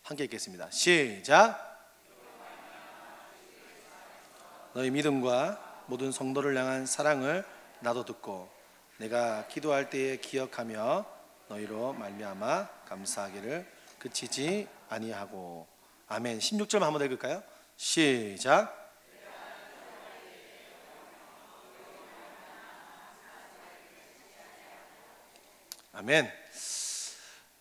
함께 읽겠습니다. 시작. 너희 믿음과 모든 성도를 향한 사랑을 나도 듣고 내가 기도할 때에 기억하며 너희로 말미암아 감사하기를 그치지 아니하고. 아멘. 16절 한번 읽을까요? 시작. 아멘.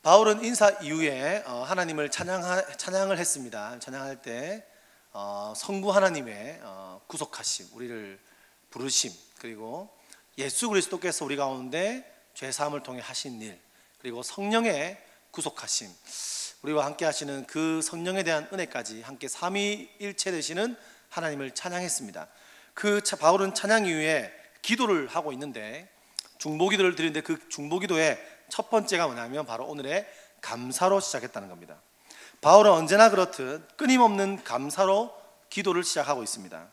바울은 인사 이후에 하나님을 찬양을 했습니다. 찬양할 때 성부 하나님의 구속하심, 우리를 부르심, 그리고 예수 그리스도께서 우리 가운데 죄사함을 통해 하신 일, 그리고 성령의 구속하심, 우리와 함께 하시는 그 성령에 대한 은혜까지 함께 삼위일체 되시는 하나님을 찬양했습니다. 바울은 찬양 이후에 기도를 하고 있는데, 중보기도를 드리는데 그 중보기도의 첫 번째가 뭐냐면 바로 오늘의 감사로 시작했다는 겁니다. 바울은 언제나 그렇듯 끊임없는 감사로 기도를 시작하고 있습니다.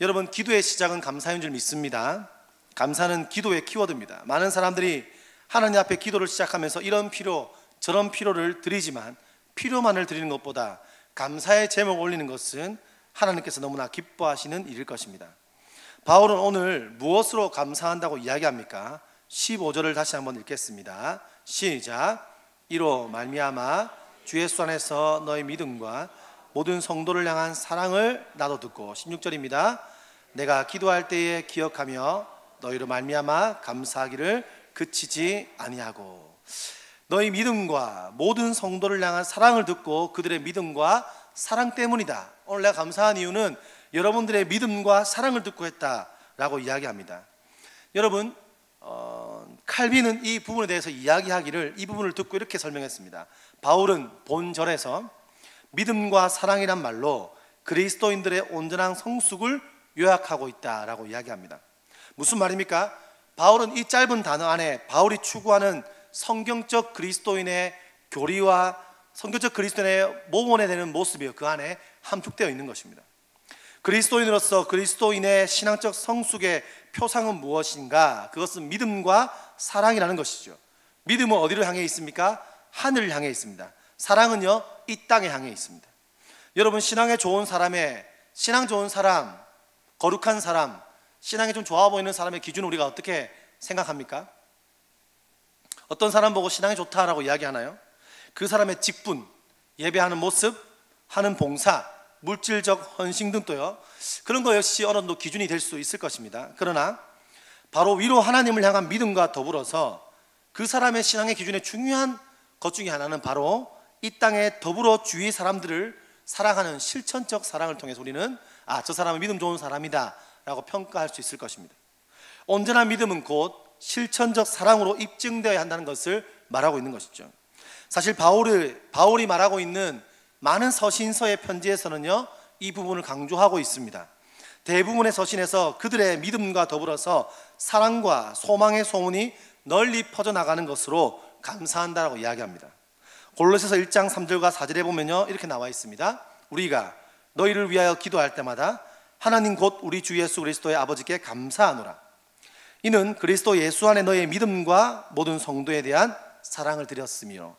여러분, 기도의 시작은 감사인 줄 믿습니다. 감사는 기도의 키워드입니다. 많은 사람들이 하나님 앞에 기도를 시작하면서 이런 필요 저런 필요를 드리지만, 필요만을 드리는 것보다 감사의 제목을 올리는 것은 하나님께서 너무나 기뻐하시는 일일 것입니다. 바울은 오늘 무엇으로 감사한다고 이야기합니까? 15절을 다시 한번 읽겠습니다. 시작. 이로 말미암아 주 예수 안에서 너의 믿음과 모든 성도를 향한 사랑을 나도 듣고. 16절입니다. 내가 기도할 때에 기억하며 너희로 말미암아 감사하기를 그치지 아니하고. 너희 믿음과 모든 성도를 향한 사랑을 듣고 그들의 믿음과 사랑 때문이다. 오늘 내가 감사한 이유는 여러분들의 믿음과 사랑을 듣고 했다라고 이야기합니다. 여러분, 칼빈은 이 부분에 대해서 이야기하기를, 이 부분을 듣고 이렇게 설명했습니다. 바울은 본절에서 믿음과 사랑이란 말로 그리스도인들의 온전한 성숙을 요약하고 있다라고 이야기합니다. 무슨 말입니까? 바울은 이 짧은 단어 안에 바울이 추구하는 성경적 그리스도인의 교리와 성경적 그리스도인의 모범에 되는 모습이 그 안에 함축되어 있는 것입니다. 그리스도인으로서 그리스도인의 신앙적 성숙의 표상은 무엇인가? 그것은 믿음과 사랑이라는 것이죠. 믿음은 어디를 향해 있습니까? 하늘을 향해 있습니다. 사랑은요, 이 땅에 향해 있습니다. 여러분, 신앙에 좋은 사람의, 신앙 좋은 사람, 거룩한 사람, 신앙이 좀 좋아 보이는 사람의 기준을 우리가 어떻게 생각합니까? 어떤 사람 보고 신앙이 좋다라고 이야기하나요? 그 사람의 직분, 예배하는 모습, 하는 봉사, 물질적 헌신 등도요, 그런 거 역시 어느 정도 기준이 될 수 있을 것입니다. 그러나 바로 위로 하나님을 향한 믿음과 더불어서 그 사람의 신앙의 기준의 중요한 것 중에 하나는 바로 이 땅에 더불어 주위 사람들을 사랑하는 실천적 사랑을 통해서 우리는 저 사람은 믿음 좋은 사람이다 라고 평가할 수 있을 것입니다. 온전한 믿음은 곧 실천적 사랑으로 입증되어야 한다는 것을 말하고 있는 것이죠. 사실 바울이 말하고 있는 많은 서신서의 편지에서는요, 이 부분을 강조하고 있습니다. 대부분의 서신에서 그들의 믿음과 더불어서 사랑과 소망의 소문이 널리 퍼져나가는 것으로 감사한다라고 이야기합니다. 골로새서 1장 3절과 4절에 보면요, 이렇게 나와 있습니다. 우리가 너희를 위하여 기도할 때마다 하나님 곧 우리 주 예수 그리스도의 아버지께 감사하노라. 이는 그리스도 예수 안에 너희의 믿음과 모든 성도에 대한 사랑을 드렸으며.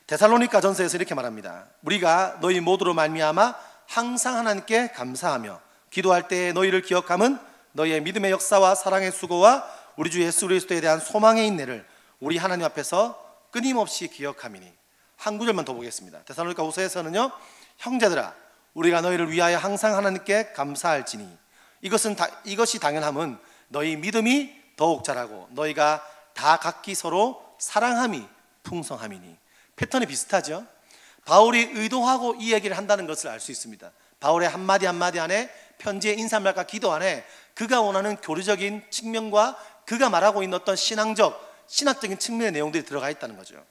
데살로니가 전서에서 이렇게 말합니다. 우리가 너희 모두로 말미암아 항상 하나님께 감사하며 기도할 때에 너희를 기억함은 너희의 믿음의 역사와 사랑의 수고와 우리 주 예수 그리스도에 대한 소망의 인내를 우리 하나님 앞에서 끊임없이 기억함이니. 한 구절만 더 보겠습니다. 데살로니가 후서에서는요, 형제들아 우리가 너희를 위하여 항상 하나님께 감사할지니 이것이 당연함은 너희 믿음이 더욱 자라고 너희가 다 각기 서로 사랑함이 풍성함이니. 패턴이 비슷하죠. 바울이 의도하고 이 얘기를 한다는 것을 알 수 있습니다. 바울의 한마디 한마디 안에, 편지의 인사말과 기도 안에 그가 원하는 교리적인 측면과 그가 말하고 있는 어떤 신학적인 측면의 내용들이 들어가 있다는 거죠.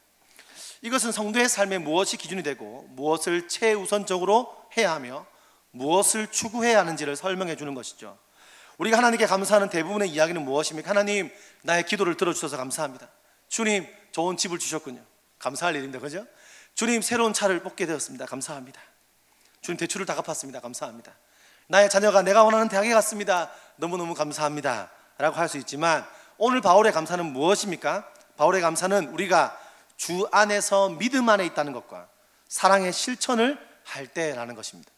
이것은 성도의 삶에 무엇이 기준이 되고 무엇을 최우선적으로 해야 하며 무엇을 추구해야 하는지를 설명해 주는 것이죠. 우리가 하나님께 감사하는 대부분의 이야기는 무엇입니까? 하나님, 나의 기도를 들어주셔서 감사합니다. 주님, 좋은 집을 주셨군요. 감사할 일입니다. 그죠? 주님, 새로운 차를 뽑게 되었습니다. 감사합니다. 주님, 대출을 다 갚았습니다. 감사합니다. 나의 자녀가 내가 원하는 대학에 갔습니다. 너무너무 감사합니다 라고 할 수 있지만, 오늘 바울의 감사는 무엇입니까? 바울의 감사는 우리가 주 안에서 믿음 안에 있다는 것과 사랑의 실천을 할 때라는 것입니다.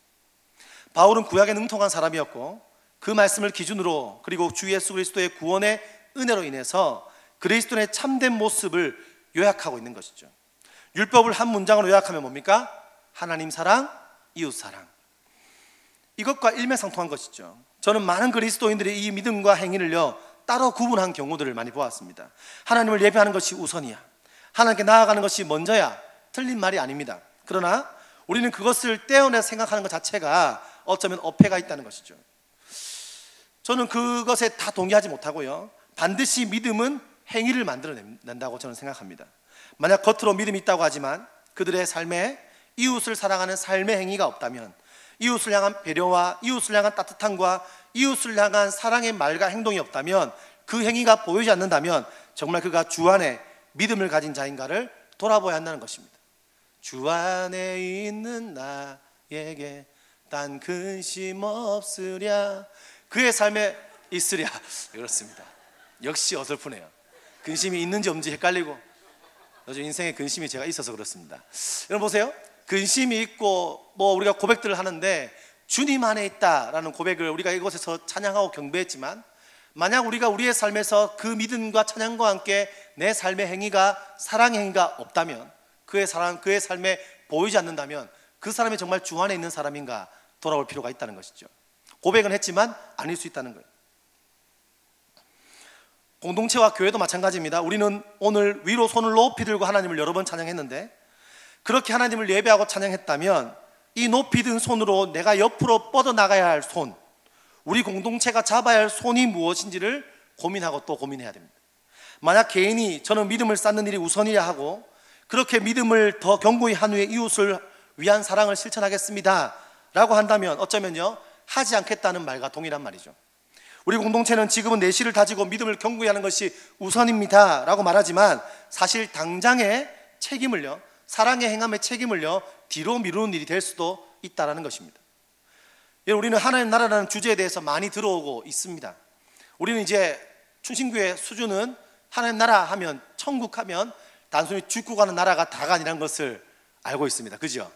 바울은 구약에 능통한 사람이었고 그 말씀을 기준으로 그리고 주 예수 그리스도의 구원의 은혜로 인해서 그리스도의 참된 모습을 요약하고 있는 것이죠. 율법을 한 문장으로 요약하면 뭡니까? 하나님 사랑, 이웃 사랑. 이것과 일맥상통한 것이죠. 저는 많은 그리스도인들이 이 믿음과 행위를요 따로 구분한 경우들을 많이 보았습니다. 하나님을 예배하는 것이 우선이야, 하나님께 나아가는 것이 먼저야, 틀린 말이 아닙니다. 그러나 우리는 그것을 떼어내 생각하는 것 자체가 어쩌면 어폐가 있다는 것이죠. 저는 그것에 다 동의하지 못하고요, 반드시 믿음은 행위를 만들어낸다고 저는 생각합니다. 만약 겉으로 믿음이 있다고 하지만 그들의 삶에 이웃을 사랑하는 삶의 행위가 없다면, 이웃을 향한 배려와 이웃을 향한 따뜻함과 이웃을 향한 사랑의 말과 행동이 없다면, 그 행위가 보이지 않는다면 정말 그가 주 안에 믿음을 가진 자인가를 돌아보아야 한다는 것입니다. 주 안에 있는 나에게 딴 근심 없으랴, 그의 삶에 있으랴. 그렇습니다. 역시 어설프네요. 근심이 있는지 없는지 헷갈리고, 요즘 인생에 근심이 제가 있어서 그렇습니다. 여러분 보세요, 근심이 있고 우리가 고백들을 하는데 주님 안에 있다라는 고백을 우리가 이곳에서 찬양하고 경배했지만, 만약 우리가 우리의 삶에서 그 믿음과 찬양과 함께 내 삶의 행위가 사랑의 행위가 없다면, 그의 사랑, 그의 삶에 보이지 않는다면 그 사람이 정말 주 안에 있는 사람인가 돌아올 필요가 있다는 것이죠. 고백은 했지만 아닐 수 있다는 거예요. 공동체와 교회도 마찬가지입니다. 우리는 오늘 위로 손을 높이 들고 하나님을 여러 번 찬양했는데, 그렇게 하나님을 예배하고 찬양했다면 이 높이 든 손으로 내가 옆으로 뻗어나가야 할 손, 우리 공동체가 잡아야 할 손이 무엇인지를 고민하고 또 고민해야 됩니다. 만약 개인이 저는 믿음을 쌓는 일이 우선이라 하고 그렇게 믿음을 더 견고히 한 후에 이웃을 위한 사랑을 실천하겠습니다 라고 한다면 어쩌면요 하지 않겠다는 말과 동일한 말이죠. 우리 공동체는 지금은 내실을 다지고 믿음을 견고히 하는 것이 우선입니다 라고 말하지만, 사실 당장의 책임을요, 사랑의 행함의 책임을요 뒤로 미루는 일이 될 수도 있다는 것입니다. 우리는 하나님 나라라는 주제에 대해서 많이 들어오고 있습니다. 우리는 이제 춘신교회 수준은 하나님 나라 하면, 천국 하면 단순히 죽고 가는 나라가 다가 아니라는 것을 알고 있습니다. 그죠?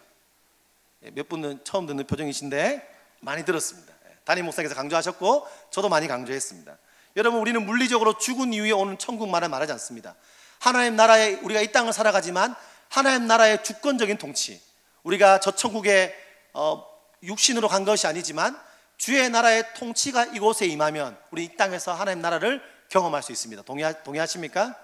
몇 분은 처음 듣는 표정이신데 많이 들었습니다. 담임 목사님께서 강조하셨고 저도 많이 강조했습니다. 여러분, 우리는 물리적으로 죽은 이후에 오는 천국만을 말하지 않습니다. 하나님 나라에 우리가 이 땅을 살아가지만 하나님 나라의 주권적인 통치, 우리가 저 천국에 육신으로 간 것이 아니지만 주의 나라의 통치가 이곳에 임하면 우리 이 땅에서 하나님 나라를 경험할 수 있습니다. 동의하십니까?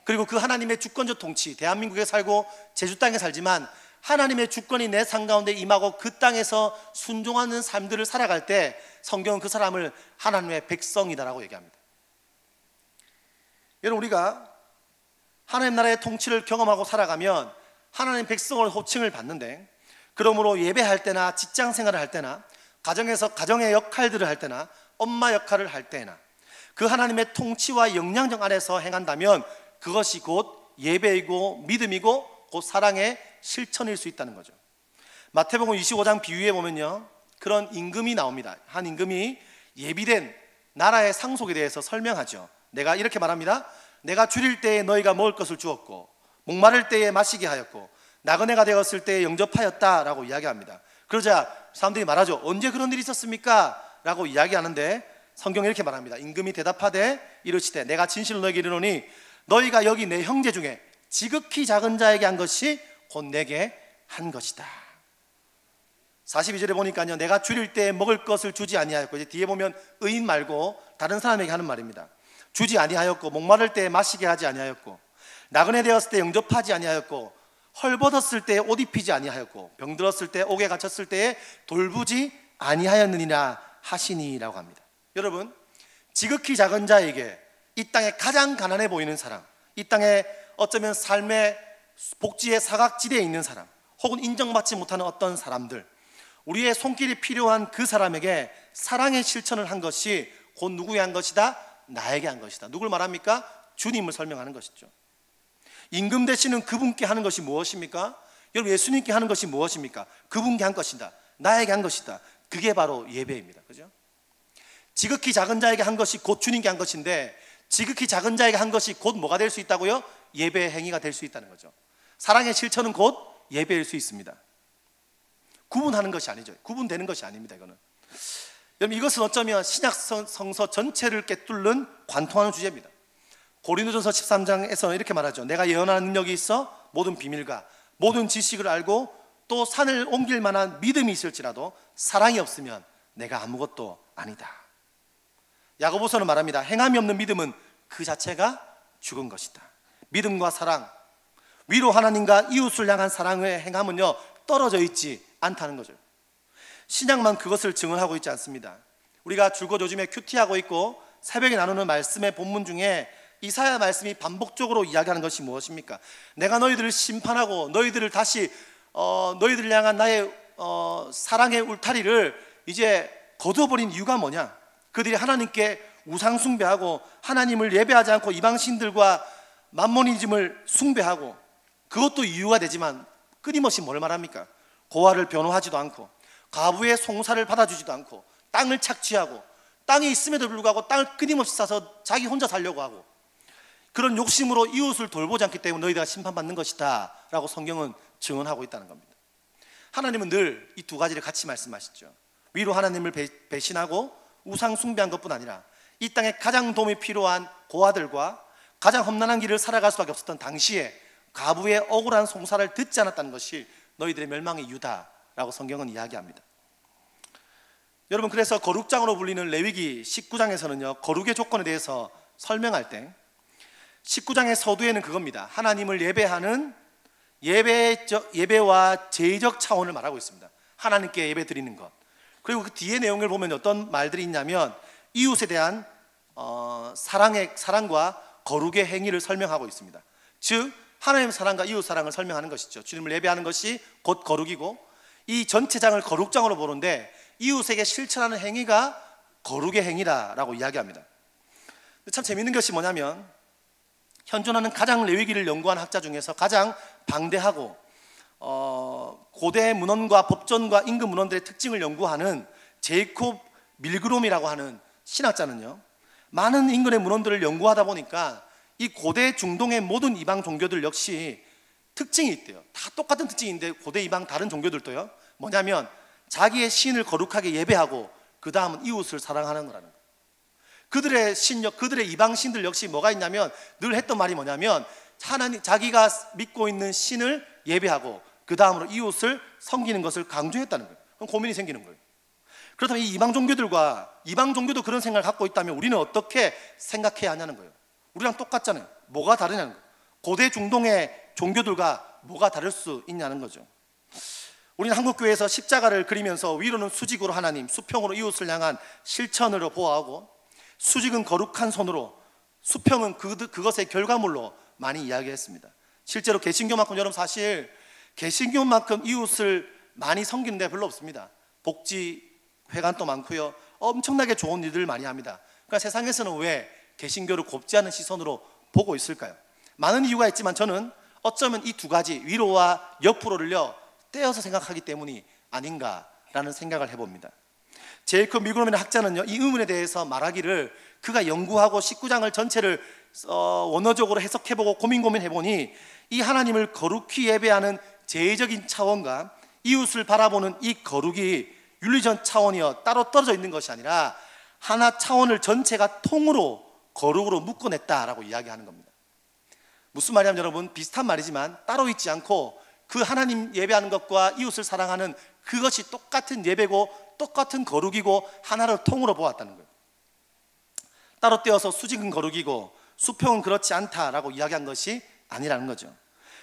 그리고 그 하나님의 주권적 통치, 대한민국에 살고 제주 땅에 살지만 하나님의 주권이 내 삶 가운데 임하고 그 땅에서 순종하는 삶들을 살아갈 때 성경은 그 사람을 하나님의 백성이다라고 얘기합니다. 여러분, 우리가 하나님 나라의 통치를 경험하고 살아가면 하나님 백성을 호칭을 받는데, 그러므로 예배할 때나 직장 생활을 할 때나 가정에서 가정의 역할들을 할 때나 엄마 역할을 할 때나 그 하나님의 통치와 영향력 안에서 행한다면 그것이 곧 예배이고 믿음이고 곧 사랑의 실천일 수 있다는 거죠. 마태복음 25장 비유에 보면요, 그런 임금이 나옵니다. 한 임금이 예비된 나라의 상속에 대해서 설명하죠. 내가 이렇게 말합니다. 내가 줄일 때에 너희가 먹을 것을 주었고 목마를 때에 마시게 하였고 나그네가 되었을 때에 영접하였다 라고 이야기합니다. 그러자 사람들이 말하죠. 언제 그런 일이 있었습니까? 라고 이야기하는데 성경이 이렇게 말합니다. 임금이 대답하되 이르시되 내가 진실로 너에게 이르노니 너희가 여기 내 형제 중에 지극히 작은 자에게 한 것이 곧 내게 한 것이다. 42절에 보니까요, 내가 줄일 때 먹을 것을 주지 아니하였고, 이제 뒤에 보면 의인 말고 다른 사람에게 하는 말입니다. 주지 아니하였고 목마를 때 마시게 하지 아니하였고 나그네 되었을 때 영접하지 아니하였고 헐벗었을 때 옷 입히지 아니하였고 병들었을 때 옥에 갇혔을 때에 돌보지 아니하였느니라 하시니라고 합니다. 여러분, 지극히 작은 자에게, 이 땅에 가장 가난해 보이는 사람, 이 땅에 어쩌면 삶의 복지의 사각지대에 있는 사람, 혹은 인정받지 못하는 어떤 사람들, 우리의 손길이 필요한 그 사람에게 사랑의 실천을 한 것이 곧 누구에게 한 것이다? 나에게 한 것이다. 누굴 말합니까? 주님을 설명하는 것이죠. 임금 되시는 그분께 하는 것이 무엇입니까? 여러분, 예수님께 하는 것이 무엇입니까? 그분께 한 것이다. 나에게 한 것이다. 그게 바로 예배입니다. 그죠? 지극히 작은 자에게 한 것이 곧 주님께 한 것인데, 지극히 작은 자에게 한 것이 곧 뭐가 될 수 있다고요? 예배의 행위가 될 수 있다는 거죠. 사랑의 실천은 곧 예배일 수 있습니다. 구분하는 것이 아니죠. 구분되는 것이 아닙니다. 이거는. 여러분, 이것은 어쩌면 신약 성서 전체를 꿰뚫는 관통하는 주제입니다. 고린도전서 13장에서는 이렇게 말하죠. 내가 예언하는 능력이 있어 모든 비밀과 모든 지식을 알고 또 산을 옮길 만한 믿음이 있을지라도 사랑이 없으면 내가 아무것도 아니다. 야고보서는 말합니다. 행함이 없는 믿음은 그 자체가 죽은 것이다. 믿음과 사랑, 위로 하나님과 이웃을 향한 사랑의 행함은요 떨어져 있지 않다는 거죠. 신약만 그것을 증언하고 있지 않습니다. 우리가 줄곧 요즘에 큐티하고 있고 새벽에 나누는 말씀의 본문 중에 이사야 말씀이 반복적으로 이야기하는 것이 무엇입니까? 내가 너희들을 심판하고 너희들을 다시 너희들을 향한 나의 사랑의 울타리를 이제 거둬버린 이유가 뭐냐? 그들이 하나님께 우상 숭배하고 하나님을 예배하지 않고 이방신들과 만모니즘을 숭배하고, 그것도 이유가 되지만 끊임없이 뭘 말합니까? 고아를 변호하지도 않고 과부의 송사를 받아주지도 않고 땅을 착취하고 땅이 있음에도 불구하고 땅을 끊임없이 싸서 자기 혼자 살려고 하고, 그런 욕심으로 이웃을 돌보지 않기 때문에 너희가 심판받는 것이다 라고 성경은 증언하고 있다는 겁니다. 하나님은 늘 이 두 가지를 같이 말씀하시죠. 위로 하나님을 배신하고 우상 숭배한 것뿐 아니라 이 땅에 가장 도움이 필요한 고아들과 가장 험난한 길을 살아갈 수밖에 없었던 당시에 과부의 억울한 송사를 듣지 않았다는 것이 너희들의 멸망의 이유다라고 성경은 이야기합니다. 여러분, 그래서 거룩장으로 불리는 레위기 19장에서는요 거룩의 조건에 대해서 설명할 때 19장의 서두에는 그겁니다. 하나님을 예배하는 예배와 제의적 차원을 말하고 있습니다. 하나님께 예배 드리는 것. 그리고 그 뒤에 내용을 보면 어떤 말들이 있냐면 이웃에 대한 사랑과 거룩의 행위를 설명하고 있습니다. 즉 하나님의 사랑과 이웃 사랑을 설명하는 것이죠. 주님을 예배하는 것이 곧 거룩이고, 이 전체 장을 거룩장으로 보는데 이웃에게 실천하는 행위가 거룩의 행위라고 이야기합니다. 참 재미있는 것이 뭐냐면 현존하는 가장 레위기를 연구한 학자 중에서 가장 방대하고 고대 문헌과 법전과 임금 문헌들의 특징을 연구하는 제이콥 밀그롬이라고 하는 신학자는요, 많은 인근의 문헌들을 연구하다 보니까 이 고대 중동의 모든 이방 종교들 역시 특징이 있대요. 다 똑같은 특징인데 고대 이방 다른 종교들도요, 뭐냐면 자기의 신을 거룩하게 예배하고 그 다음은 이웃을 사랑하는 거라는 거예요. 그들의 신력, 그들의 이방 신들 역시 뭐가 있냐면 늘 했던 말이 뭐냐면 하나님, 자기가 믿고 있는 신을 예배하고 그 다음으로 이웃을 섬기는 것을 강조했다는 거예요. 그럼 고민이 생기는 거예요. 그렇다면 이 이방 종교들과 이방 종교도 그런 생각을 갖고 있다면 우리는 어떻게 생각해야 하냐는 거예요. 우리랑 똑같잖아요. 뭐가 다르냐는 거예요. 고대 중동의 종교들과 뭐가 다를 수 있냐는 거죠. 우리는 한국교회에서 십자가를 그리면서 위로는 수직으로 하나님, 수평으로 이웃을 향한 실천으로 보호하고, 수직은 거룩한 손으로, 수평은 그것의 결과물로 많이 이야기했습니다. 실제로 개신교만큼, 여러분 사실 개신교만큼 이웃을 많이 섬기는 데 별로 없습니다. 복지회관도 많고요, 엄청나게 좋은 일들을 많이 합니다. 그러니까 세상에서는 왜 개신교를 곱지 않은 시선으로 보고 있을까요? 많은 이유가 있지만 저는 어쩌면 이 두 가지, 위로와 역프로를요 떼어서 생각하기 때문이 아닌가라는 생각을 해봅니다. 제이콥 밀그롬이라는 학자는요 이 의문에 대해서 말하기를, 그가 연구하고 19장을 전체를 원어적으로 해석해보고 고민해보니 이 하나님을 거룩히 예배하는 제의적인 차원과 이웃을 바라보는 이 거룩이 윤리적 차원이여 따로 떨어져 있는 것이 아니라 하나 차원을 전체가 통으로 거룩으로 묶어냈다라고 이야기하는 겁니다. 무슨 말이냐면 여러분, 비슷한 말이지만 따로 있지 않고 그 하나님 예배하는 것과 이웃을 사랑하는 그것이 똑같은 예배고 똑같은 거룩이고 하나를 통으로 보았다는 거예요. 따로 떼어서 수직은 거룩이고 수평은 그렇지 않다라고 이야기한 것이 아니라는 거죠.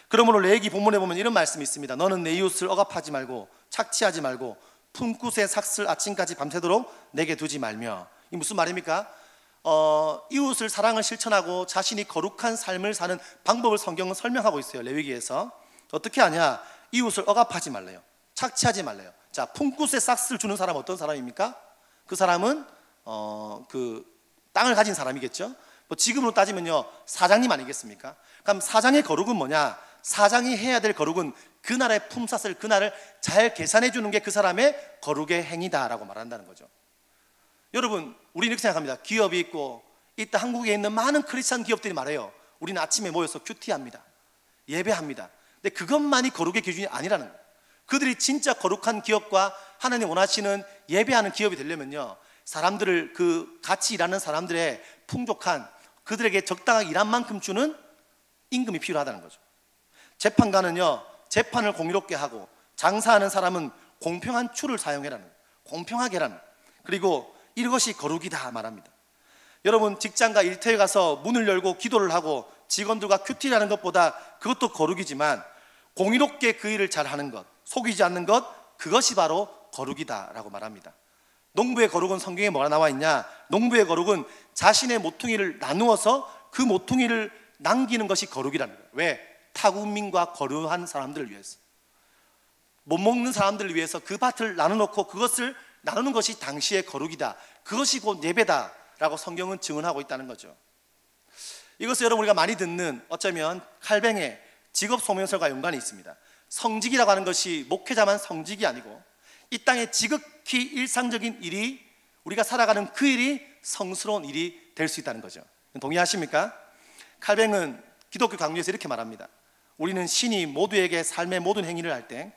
그러므로 레위기 본문에 보면 이런 말씀이 있습니다. 너는 내 이웃을 억압하지 말고 착취하지 말고 품굿의 삭슬 아침까지 밤새도록 내게 두지 말며. 이 무슨 말입니까? 이웃을 사랑을 실천하고 자신이 거룩한 삶을 사는 방법을 성경은 설명하고 있어요. 레위기에서 어떻게 하냐? 이웃을 억압하지 말래요. 착취하지 말래요. 자, 품굿의 삭스를 주는 사람은 어떤 사람입니까? 그 사람은 그 땅을 가진 사람이겠죠. 뭐 지금으로 따지면요 사장님 아니겠습니까? 그럼 사장의 거룩은 뭐냐? 사장이 해야 될 거룩은 그날의 품삯을, 그날을 잘 계산해 주는 게 그 사람의 거룩의 행위다라고 말한다는 거죠. 여러분, 우리는 이렇게 생각합니다. 기업이 있고 이따 한국에 있는 많은 크리스찬 기업들이 말해요. 우리는 아침에 모여서 큐티합니다. 예배합니다. 근데 그것만이 거룩의 기준이 아니라는 거예요. 그들이 진짜 거룩한 기업과 하나님 원하시는 예배하는 기업이 되려면요, 사람들을, 그 같이 일하는 사람들의 풍족한, 그들에게 적당하게 일한 만큼 주는 임금이 필요하다는 거죠. 재판관은요, 재판을 공의롭게 하고, 장사하는 사람은 공평한 추를 사용해라는 거예요. 공평하게 하라는 거예요. 그리고 이것이 거룩이다 말합니다. 여러분, 직장과 일터에 가서 문을 열고 기도를 하고 직원들과 큐티하는 것보다 그것도 거룩이지만, 공의롭게 그 일을 잘하는 것, 속이지 않는 것, 그것이 바로 거룩이다라고 말합니다. 농부의 거룩은 성경에 뭐가 나와 있냐? 농부의 거룩은 자신의 모퉁이를 나누어서 그 모퉁이를 남기는 것이 거룩이라는 거예요. 왜? 타국민과 거류한 사람들을 위해서, 못 먹는 사람들을 위해서 그 밭을 나눠놓고 그것을 나누는 것이 당시의 거룩이다, 그것이 곧 예배다라고 성경은 증언하고 있다는 거죠. 이것을 여러분 우리가 많이 듣는, 어쩌면 칼뱅의 직업 소명설과 연관이 있습니다. 성직이라고 하는 것이 목회자만 성직이 아니고, 이 땅에 지극히 일상적인 일이, 우리가 살아가는 그 일이 성스러운 일이 될 수 있다는 거죠. 동의하십니까? 칼뱅은 기독교 강요에서 이렇게 말합니다. 우리는 신이 모두에게 삶의 모든 행위를 할 때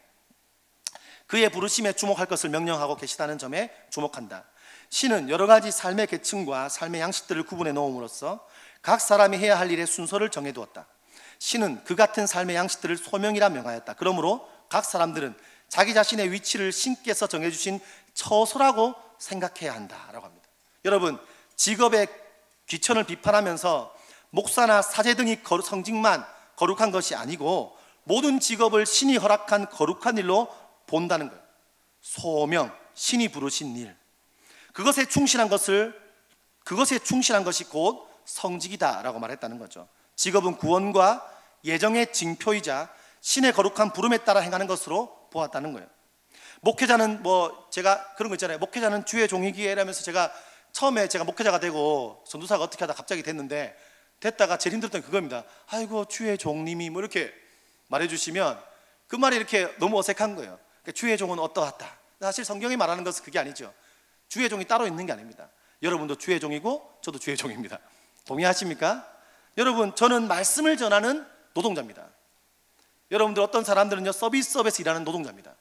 그의 부르심에 주목할 것을 명령하고 계시다는 점에 주목한다. 신은 여러 가지 삶의 계층과 삶의 양식들을 구분해 놓음으로써 각 사람이 해야 할 일의 순서를 정해두었다. 신은 그 같은 삶의 양식들을 소명이라 명하였다. 그러므로 각 사람들은 자기 자신의 위치를 신께서 정해주신 처소라고 생각해야 한다라고 합니다. 여러분, 직업의 귀천을 비판하면서 목사나 사제 등이 성직만 거룩한 것이 아니고, 모든 직업을 신이 허락한 거룩한 일로 본다는 거예요. 소명, 신이 부르신 일, 그것에 충실한 것이 곧 성직이다라고 말했다는 거죠. 직업은 구원과 예정의 징표이자 신의 거룩한 부름에 따라 행하는 것으로 보았다는 거예요. 목회자는 제가 그런 거 있잖아요. 목회자는 주의 종이기에 이러면서, 처음에 제가 목회자가 되고 전도사가 어떻게 하다 갑자기 됐다가 제일 힘들었던 게 그겁니다. 아이고 주의 종님이 이렇게 말해주시면 그 말이 이렇게 너무 어색한 거예요. 그러니까 주의 종은 어떠하다. 사실 성경이 말하는 것은 그게 아니죠. 주의 종이 따로 있는 게 아닙니다. 여러분도 주의 종이고 저도 주의 종입니다. 동의하십니까? 여러분, 저는 말씀을 전하는 노동자입니다. 여러분들, 어떤 사람들은요 서비스업에서 일하는 노동자입니다.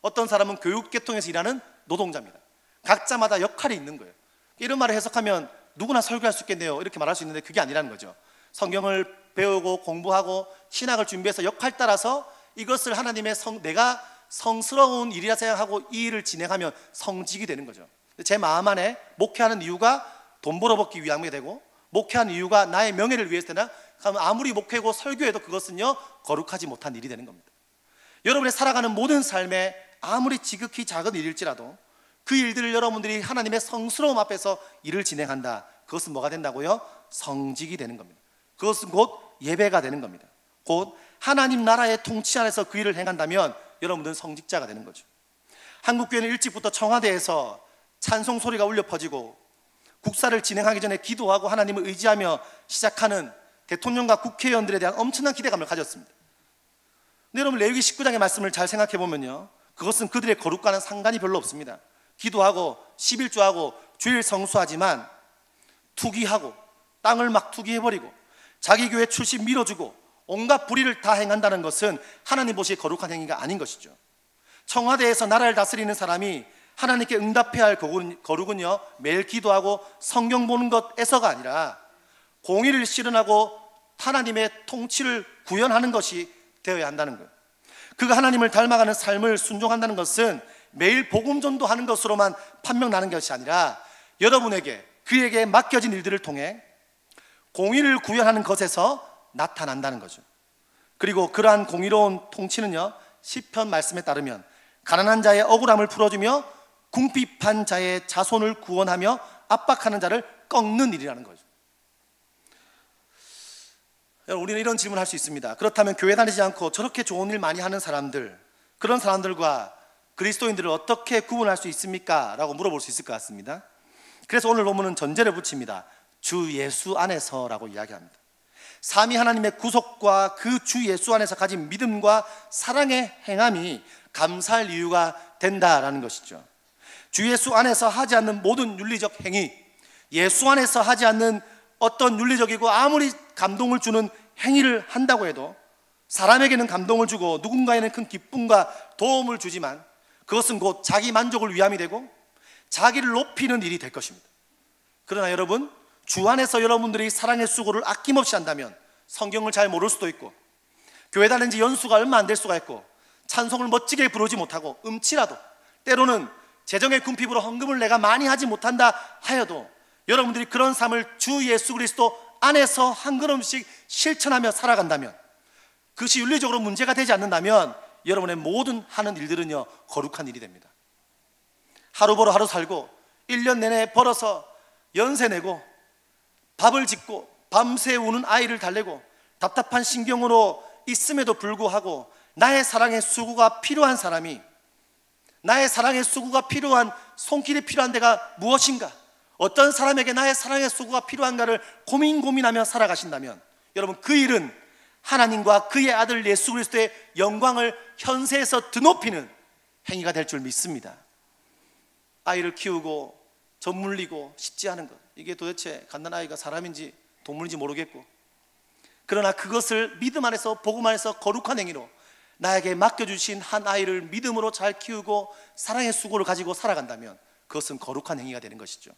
어떤 사람은 교육계통에서 일하는 노동자입니다. 각자마다 역할이 있는 거예요. 이런 말을 해석하면 누구나 설교할 수 있겠네요, 이렇게 말할 수 있는데 그게 아니라는 거죠. 성경을 배우고 공부하고 신학을 준비해서 역할 따라서 이것을 하나님의 내가 성스러운 일이라 생각하고 이 일을 진행하면 성직이 되는 거죠. 제 마음 안에 목회하는 이유가 돈 벌어먹기 위함이 되고, 목회하는 이유가 나의 명예를 위해서 되나? 그러면 아무리 목회고 설교해도 그것은요 거룩하지 못한 일이 되는 겁니다. 여러분의 살아가는 모든 삶에 아무리 지극히 작은 일일지라도 그 일들을 여러분들이 하나님의 성스러움 앞에서 일을 진행한다. 그것은 뭐가 된다고요? 성직이 되는 겁니다. 그것은 곧 예배가 되는 겁니다. 곧 하나님 나라의 통치 안에서 그 일을 행한다면 여러분들은 성직자가 되는 거죠. 한국교회는 일찍부터 청와대에서 찬송 소리가 울려 퍼지고, 국사를 진행하기 전에 기도하고 하나님을 의지하며 시작하는 대통령과 국회의원들에 대한 엄청난 기대감을 가졌습니다. 근데 여러분, 레위기 19장의 말씀을 잘 생각해 보면요, 그것은 그들의 거룩과는 상관이 별로 없습니다. 기도하고 11조하고 주일 성수하지만 투기하고 땅을 막 투기해버리고 자기 교회 출신 밀어주고 온갖 불의를 다 행한다는 것은 하나님 보시기에 거룩한 행위가 아닌 것이죠. 청와대에서 나라를 다스리는 사람이 하나님께 응답해야 할 거룩은요, 매일 기도하고 성경 보는 것에서가 아니라 공의를 실현하고 하나님의 통치를 구현하는 것이 되어야 한다는 거예요. 그가 하나님을 닮아가는 삶을 순종한다는 것은 매일 복음 전도하는 것으로만 판명나는 것이 아니라 여러분에게, 그에게 맡겨진 일들을 통해 공의를 구현하는 것에서 나타난다는 거죠. 그리고 그러한 공의로운 통치는요, 시편 말씀에 따르면 가난한 자의 억울함을 풀어주며 궁핍한 자의 자손을 구원하며 압박하는 자를 꺾는 일이라는 거죠. 우리는 이런 질문을 할 수 있습니다. 그렇다면 교회 다니지 않고 저렇게 좋은 일 많이 하는 사람들, 그런 사람들과 그리스도인들을 어떻게 구분할 수 있습니까? 라고 물어볼 수 있을 것 같습니다. 그래서 오늘 본문은 전제를 붙입니다. 주 예수 안에서라고 이야기합니다. 삼위 하나님의 구속과 그 주 예수 안에서 가진 믿음과 사랑의 행함이 감사할 이유가 된다라는 것이죠. 주 예수 안에서 하지 않는 모든 윤리적 행위, 예수 안에서 하지 않는 어떤 윤리적이고 아무리 감동을 주는 행위를 한다고 해도 사람에게는 감동을 주고 누군가에는 큰 기쁨과 도움을 주지만 그것은 곧 자기 만족을 위함이 되고 자기를 높이는 일이 될 것입니다. 그러나 여러분, 주 안에서 여러분들이 사랑의 수고를 아낌없이 한다면 성경을 잘 모를 수도 있고 교회 다닌 지 연수가 얼마 안 될 수가 있고 찬송을 멋지게 부르지 못하고 음치라도 때로는 재정의 궁핍으로 헌금을 내가 많이 하지 못한다 하여도 여러분들이 그런 삶을 주 예수 그리스도 안에서 한 걸음씩 실천하며 살아간다면, 그것이 윤리적으로 문제가 되지 않는다면 여러분의 모든 하는 일들은요 거룩한 일이 됩니다. 하루 벌어 하루 살고 1년 내내 벌어서 연세 내고 밥을 짓고 밤새 우는 아이를 달래고 답답한 신경으로 있음에도 불구하고 나의 사랑의 수고가 필요한 사람이, 나의 사랑의 수고가 필요한 손길이 필요한 데가 무엇인가, 어떤 사람에게 나의 사랑의 수고가 필요한가를 고민하며 살아가신다면 여러분, 그 일은 하나님과 그의 아들 예수 그리스도의 영광을 현세에서 드높이는 행위가 될 줄 믿습니다. 아이를 키우고 젖 물리고 쉽지 않은 것, 이게 도대체 갓난 아이가 사람인지 동물인지 모르겠고, 그러나 그것을 믿음 안에서 복음 안에서 거룩한 행위로 나에게 맡겨주신 한 아이를 믿음으로 잘 키우고 사랑의 수고를 가지고 살아간다면 그것은 거룩한 행위가 되는 것이죠.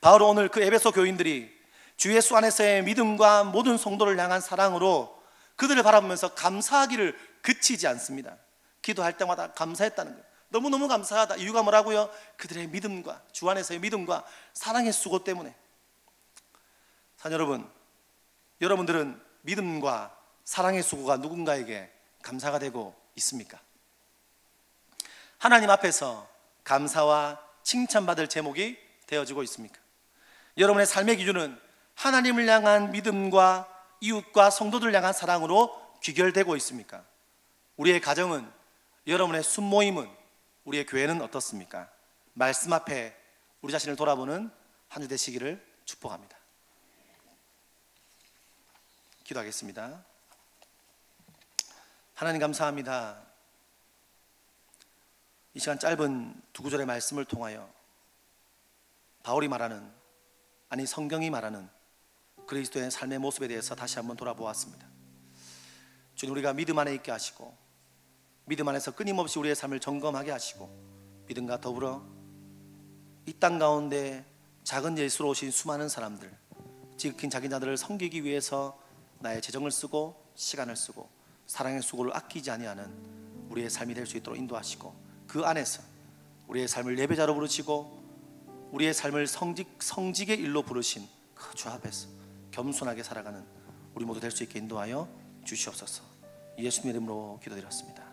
바울은 오늘 그 에베소 교인들이 주 예수 안에서의 믿음과 모든 성도를 향한 사랑으로 그들을 바라보면서 감사하기를 그치지 않습니다. 기도할 때마다 감사했다는 거예요. 너무너무 감사하다. 이유가 뭐라고요? 그들의 믿음과 주 안에서의 믿음과 사랑의 수고 때문에. 사랑 여러분, 여러분들은 믿음과 사랑의 수고가 누군가에게 감사가 되고 있습니까? 하나님 앞에서 감사와 칭찬받을 제목이 되어지고 있습니까? 여러분의 삶의 기준은 하나님을 향한 믿음과 이웃과 성도들 향한 사랑으로 귀결되고 있습니까? 우리의 가정은, 여러분의 순모임은, 우리의 교회는 어떻습니까? 말씀 앞에 우리 자신을 돌아보는 한 주 되시기를 축복합니다. 기도하겠습니다. 하나님 감사합니다. 이 시간 짧은 두 구절의 말씀을 통하여 바울이 말하는, 아니 성경이 말하는 그리스도의 삶의 모습에 대해서 다시 한번 돌아보았습니다. 주님, 우리가 믿음 안에 있게 하시고 믿음 안에서 끊임없이 우리의 삶을 점검하게 하시고 믿음과 더불어 이 땅 가운데 작은 예수로 오신 수많은 사람들, 지극히 자기 자들을 섬기기 위해서 나의 재정을 쓰고 시간을 쓰고 사랑의 수고를 아끼지 아니하는 우리의 삶이 될 수 있도록 인도하시고, 그 안에서 우리의 삶을 예배자로 부르시고 우리의 삶을 성직의 일로 부르신 그 주 앞에서 겸손하게 살아가는 우리 모두 될 수 있게 인도하여 주시옵소서. 예수님 이름으로 기도드렸습니다.